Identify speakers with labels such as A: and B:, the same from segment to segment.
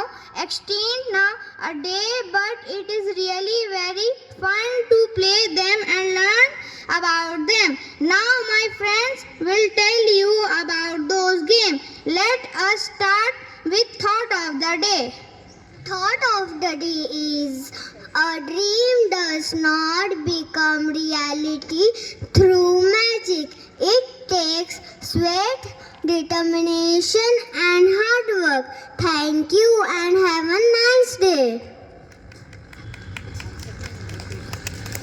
A: now extinct nowadays, but it is really very fun to play them and learn about them. Now my friends will tell you about those games. Let us start with thought of the day. Thought of the day is a dream does not become reality through magic. It takes sweat, determination and hard work. Thank you and have a nice day.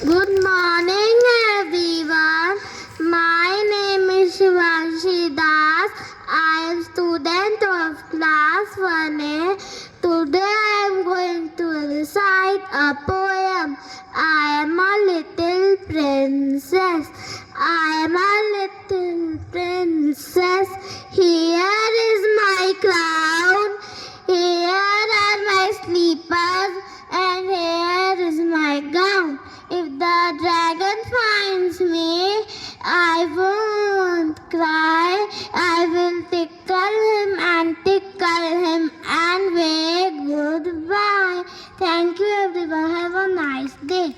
A: Good morning everyone. My name is Shivanshi Das. I am student of class 1A. Today I am going to recite a poem. I am a little princess. I am a little princess. Here is my crown. Here are my slippers. And here is my gown. If the dragon finds me, I won't cry. I will tickle him and wave goodbye. Thank you everyone. Have a nice day.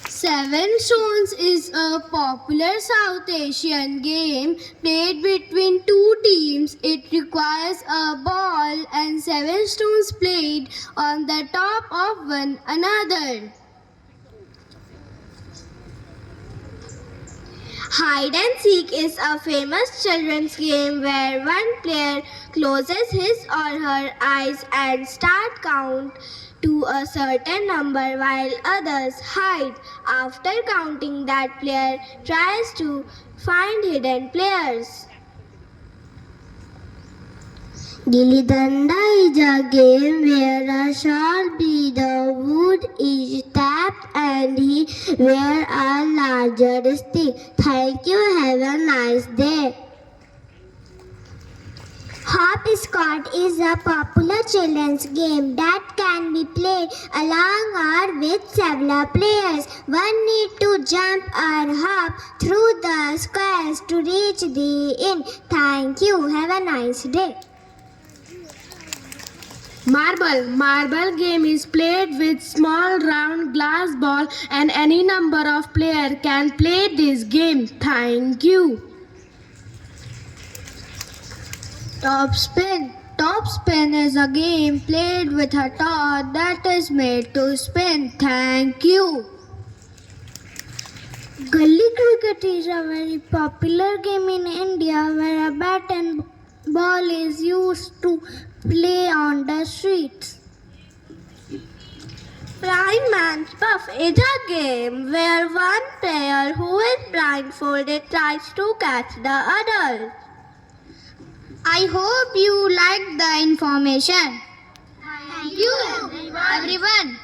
A: Seven Stones is a popular South Asian game played between two teams. It requires a ball and 7 stones played on the top of one another. Hide and seek is a famous children's game where one player closes his or her eyes and start count to a certain number while others hide. After counting, that player tries to find hidden players. Gilli Danda is a game where a shall be the wood is tapped and he wear a larger stick. Thank you. Have a nice day. Hopscotch is a popular children's game that can be played along or with several players. One need to jump or hop through the squares to reach the end. Thank you. Have a nice day.
B: Marble game is played with small round glass ball and any number of players can play this game. Thank you.
A: Topspin. Topspin is a game played with a top that is made to spin. Thank you. Gully cricket is a very popular game in India where a bat and ball is used to play on the streets. Blind Man's Buff is a game where one player who is blindfolded tries to catch the others. I hope you liked the information. Thank you everyone.